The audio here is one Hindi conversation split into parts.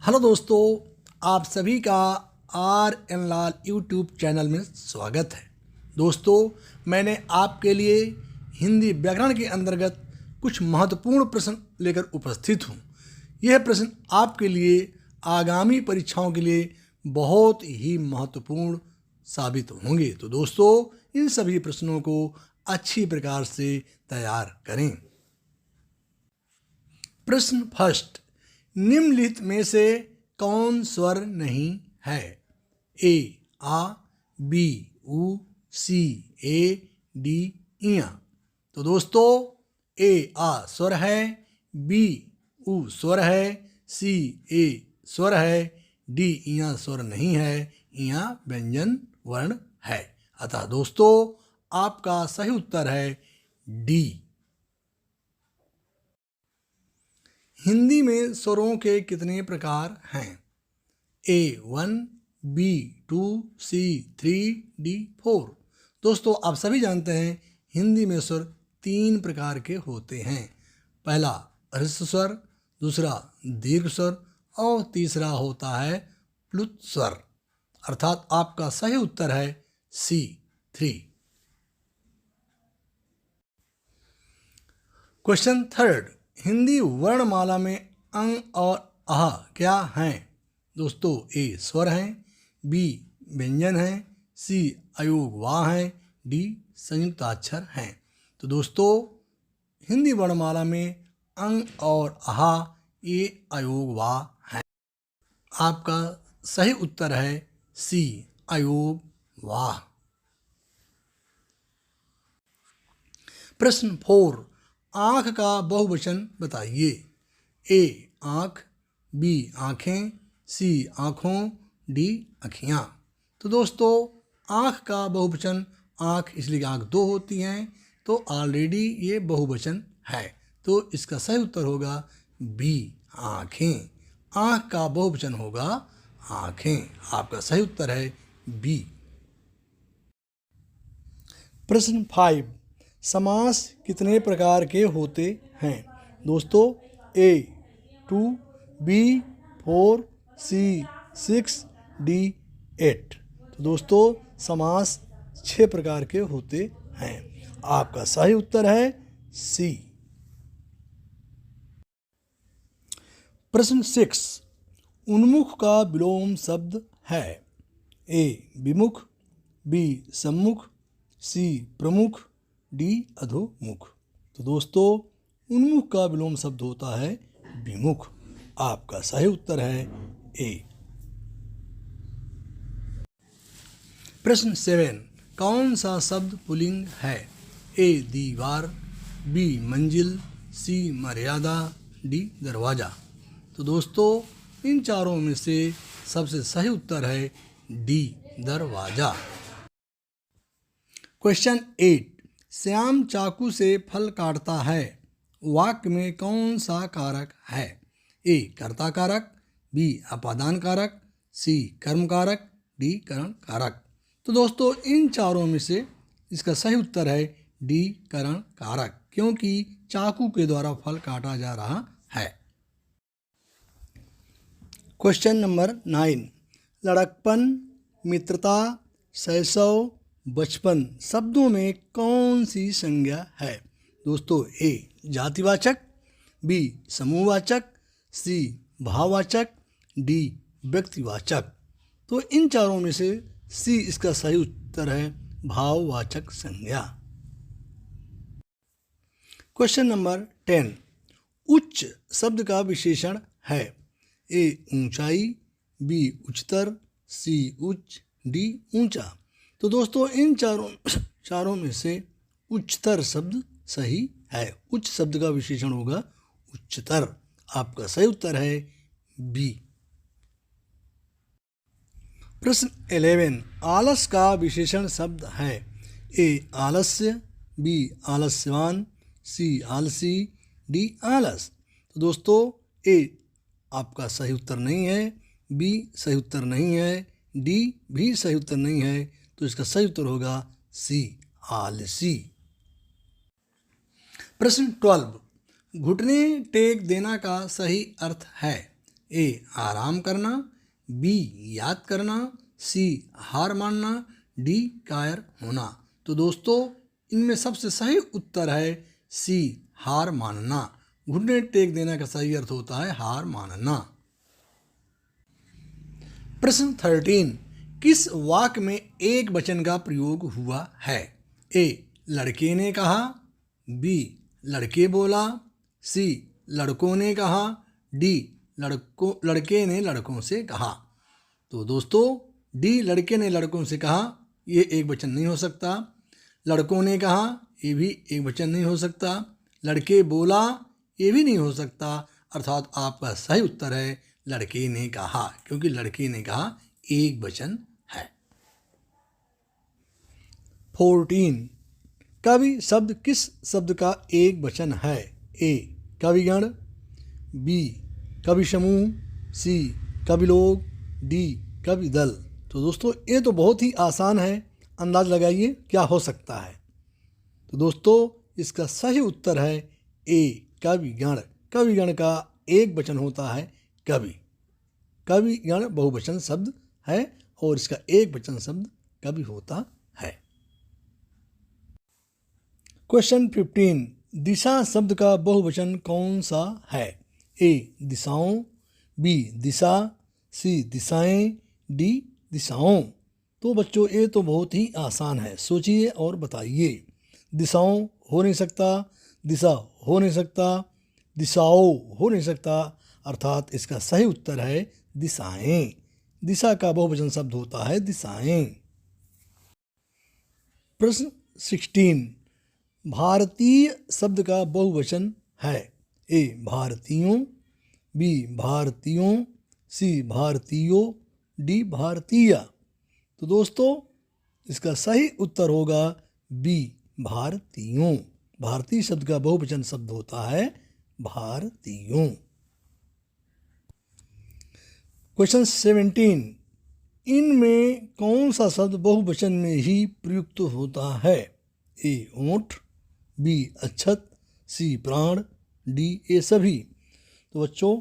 हेलो दोस्तों, आप सभी का R N Lal YouTube channel में स्वागत है। दोस्तों, मैंने आपके लिए हिंदी व्याकरण के अंतर्गत कुछ महत्वपूर्ण प्रश्न लेकर उपस्थित हूँ। यह प्रश्न आपके लिए आगामी परीक्षाओं के लिए बहुत ही महत्वपूर्ण साबित होंगे। तो दोस्तों, इन सभी प्रश्नों को अच्छी प्रकार से तैयार करें। प्रश्न फर्स्ट, निम्नलिखित में से कौन स्वर नहीं है? ए आ, बी उ, सी ए, डी इया। तो दोस्तों, ए आ स्वर है, बी उ स्वर है, सी ए स्वर है, डी इया स्वर नहीं है। इया व्यंजन वर्ण है। अतः दोस्तों, आपका सही उत्तर है डी। हिंदी में स्वरों के कितने प्रकार हैं? A1, B2, C3, D4। दोस्तों, आप सभी जानते हैं हिंदी में स्वर 3 प्रकार के होते हैं। पहला ह्रस्व स्वर, दूसरा दीर्घ स्वर और तीसरा होता है प्लुत स्वर। अर्थात आपका सही उत्तर है C3। क्वेश्चन थर्ड, हिंदी वर्णमाला में अंग और आह क्या हैं? दोस्तों, ए स्वर हैं, बी व्यंजन हैं, सी अयोग वाह हैं, डी संयुक्ताक्षर हैं। तो दोस्तों, हिंदी वर्णमाला में अंग और आह ये अयोग वाह हैं। आपका सही उत्तर है सी अयोग वाह। प्रश्न 4, आँख का बहुवचन बताइए। ए आँख, बी आँखें, सी आँखों, डी अखियाँ। तो दोस्तों, आँख का बहुवचन आँख इसलिए आँख 2 होती हैं, तो ऑलरेडी ये बहुवचन है। तो इसका सही उत्तर होगा बी आँखें। आँख का बहुवचन होगा आँखें। आपका सही उत्तर है बी। प्रश्न 5, समास कितने प्रकार के होते हैं? दोस्तों, ए 2, बी 4, सी 6, डी 8। तो दोस्तों, समास 6 प्रकार के होते हैं। आपका सही उत्तर है सी। प्रश्न 6, उन्मुख का विलोम शब्द है। ए विमुख, बी सम्मुख, सी प्रमुख, डी अधोमुख। तो दोस्तों, उन्मुख का विलोम शब्द होता है विमुख। आपका सही उत्तर है ए। प्रश्न 7, कौन सा शब्द पुल्लिंग है? ए दीवार, बी मंजिल, सी मर्यादा, डी दरवाजा। तो दोस्तों, इन चारों में से सबसे सही उत्तर है डी दरवाजा। क्वेश्चन 8, श्याम चाकू से फल काटता है। वाक्य में कौन सा कारक है? ए कर्ता कारक, बी अपादान कारक, सी कर्म कारक, डी करण कारक। तो दोस्तों, इन चारों में से इसका सही उत्तर है डी करण कारक, क्योंकि चाकू के द्वारा फल काटा जा रहा है। क्वेश्चन नंबर 9, लड़कपन, मित्रता, शैशव, बचपन शब्दों में कौन सी संज्ञा है? दोस्तों, ए जातिवाचक, बी समूहवाचक, सी भाववाचक, डी व्यक्तिवाचक। तो इन चारों में से सी इसका सही उत्तर है भाववाचक संज्ञा। क्वेश्चन नंबर 10, उच्च शब्द का विशेषण है। ए ऊंचाई, बी उच्चतर, सी उच्च, डी ऊंचा। तो दोस्तों, इन चारों में से उच्चतर शब्द सही है। उच्च शब्द का विशेषण होगा उच्चतर। आपका सही उत्तर है बी। प्रश्न 11, आलस का विशेषण शब्द है। ए आलस्य, बी आलस्यवान, सी आलसी, डी आलस। तो दोस्तों, ए आपका सही उत्तर नहीं है, बी सही उत्तर नहीं है, डी भी सही उत्तर नहीं है। तो इसका सही उत्तर होगा सी आलसी। प्रश्न 12, घुटने टेक देना का सही अर्थ है। ए आराम करना, बी याद करना, सी हार मानना, डी कायर होना। तो दोस्तों इनमें सबसे सही उत्तर है सी हार मानना। घुटने टेक देना का सही अर्थ होता है हार मानना। प्रश्न 13, किस वाक्य में एक वचन का प्रयोग हुआ है? ए लड़के ने कहा, बी लड़के बोला, सी लड़कों ने कहा, डी लड़के ने लड़कों से कहा। तो दोस्तों डी लड़के ने लड़कों से कहा ये एक वचन नहीं हो सकता। लड़कों ने कहा ये भी एक वचन नहीं हो सकता। लड़के बोला ये भी नहीं हो सकता। अर्थात आपका सही उत्तर है लड़के ने कहा, क्योंकि लड़के ने कहा एक वचन है। 14, कवि शब्द किस शब्द का एक वचन है? ए कविगण, बी कवि समूह, सी कवि लोग, डी कवि दल। तो दोस्तों ये तो बहुत ही आसान है, अंदाज लगाइए क्या हो सकता है। तो दोस्तों इसका सही उत्तर है ए कविगण। कविगण का एक वचन होता है कवि। कविगण बहुवचन शब्द है और इसका एक वचन शब्द कवि होता है। क्वेश्चन 15, दिशा शब्द का बहुवचन कौन सा है? ए दिशाओं, बी दिशा, सी दिशाएं, डी दिशाओं। तो बच्चों ये तो बहुत ही आसान है, सोचिए और बताइए। दिशाओं हो नहीं सकता, दिशा हो नहीं सकता, दिशाओं हो नहीं सकता। अर्थात इसका सही उत्तर है दिशाएं। दिशा का बहुवचन शब्द होता है दिशाएं। प्रश्न 16, भारतीय शब्द का बहुवचन है? ए भारतीयों, बी भारतीयों, सी भारतीयों, डी भारतीय। तो दोस्तों इसका सही उत्तर होगा बी भारतीयों। भारतीय शब्द का बहुवचन शब्द होता है भारतीयों। क्वेश्चन 17, इनमें कौन सा शब्द बहुवचन में ही प्रयुक्त होता है? ए ऊंट, बी अक्षत, सी प्राण, डी ये सभी। तो बच्चों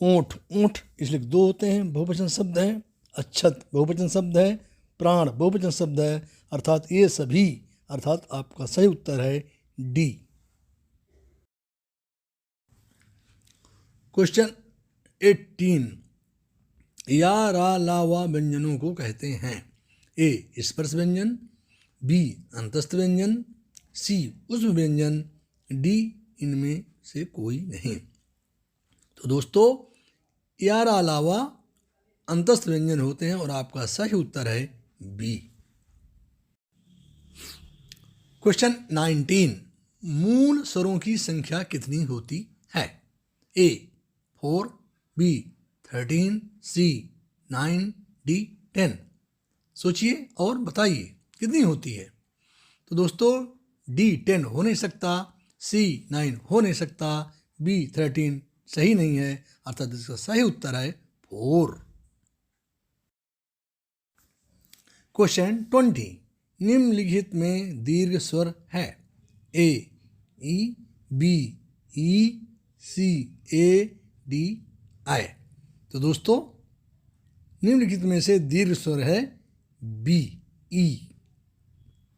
ऊंट, ऊंट इसलिए दो होते हैं, बहुवचन शब्द है। अक्षत बहुवचन शब्द है, प्राण बहुवचन शब्द है, अर्थात ये सभी। अर्थात आपका सही उत्तर है डी। क्वेश्चन 18, या रा ला वा व्यंजनों को कहते हैं? ए स्पर्श व्यंजन, बी अंतस्थ व्यंजन, सी उष्म व्यंजन, डी इनमें से कोई नहीं। तो दोस्तों यार अलावा अंतस्थ व्यंजन होते हैं और आपका सही उत्तर है बी। क्वेश्चन 19, मूल स्वरों की संख्या कितनी होती है? ए 4, बी 13, सी 9, डी 10। सोचिए और बताइए कितनी होती है। तो दोस्तों डी 10 हो नहीं सकता, सी 9 हो नहीं सकता, बी 13 सही नहीं है। अर्थात इसका सही उत्तर है 4। क्वेश्चन 20, निम्नलिखित में दीर्घ स्वर है? A E, B E, C A, D I. तो दोस्तों निम्नलिखित में से दीर्घ स्वर है बी ई।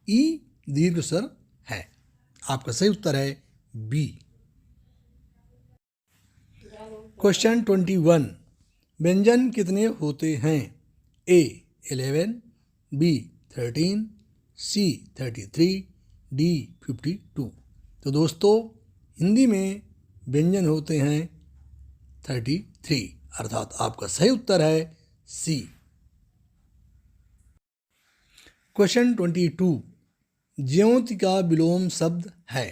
ई दीर्घ स्वर है। आपका सही उत्तर है बी। क्वेश्चन 21, व्यंजन कितने होते हैं? ए 11, बी 13, सी 33, डी 52। तो दोस्तों हिंदी में व्यंजन होते हैं 33। अर्थात आपका सही उत्तर है सी। क्वेश्चन 22, ज्योति का विलोम शब्द है?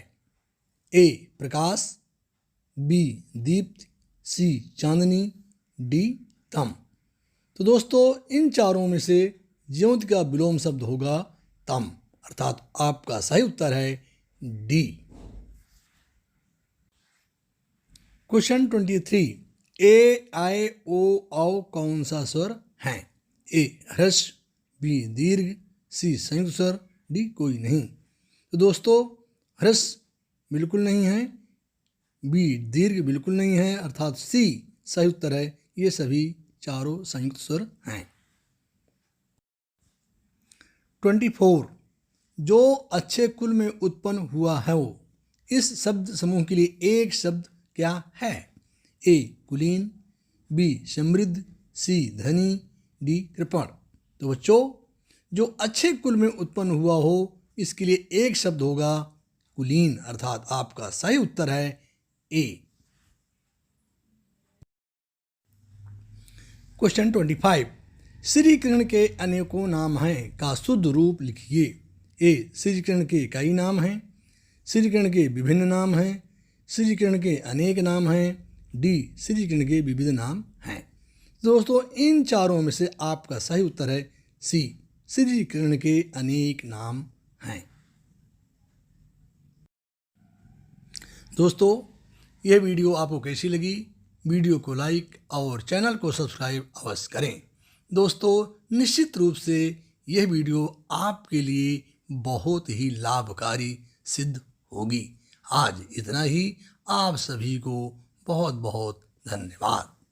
ए प्रकाश, बी दीप्त, सी चांदनी, डी तम। तो दोस्तों इन चारों में से ज्योति का विलोम शब्द होगा तम। अर्थात आपका सही उत्तर है डी। क्वेश्चन 23, ए आई ओ औ कौन सा स्वर है? ए ह्रस्व, बी दीर्घ, सी संयुक्त स्वर, डी कोई नहीं। तो दोस्तों ह्रस्व बिल्कुल नहीं है, बी दीर्घ बिल्कुल नहीं है, अर्थात सी सही उत्तर है ये सभी चारों संयुक्त स्वर हैं। 24 जो अच्छे कुल में उत्पन्न हुआ है वो, इस शब्द समूह के लिए एक शब्द क्या है? ए कुलीन, बी समृद्ध, सी धनी, डी कृपण। तो बच्चों जो अच्छे कुल में उत्पन्न हुआ हो इसके लिए एक शब्द होगा कुलीन, अर्थात आपका सही उत्तर है ए। क्वेश्चन 25 श्रीकृष्ण के अनेकों नाम हैं का शुद्ध रूप लिखिए। ए श्रीकृष्ण के कई नाम हैं, श्रीकृष्ण के विभिन्न नाम हैं, श्रीकृष्ण के अनेक नाम हैं, डी श्रीकृष्ण के विविध नाम हैं। दोस्तों इन चारों में से आपका सही उत्तर है सी, श्रीकृष्ण के अनेक नाम हैं। दोस्तों यह वीडियो आपको कैसी लगी? वीडियो को लाइक और चैनल को सब्सक्राइब अवश्य करें। दोस्तों निश्चित रूप से यह वीडियो आपके लिए बहुत ही लाभकारी सिद्ध होगी। आज इतना ही। आप सभी को बहुत बहुत धन्यवाद।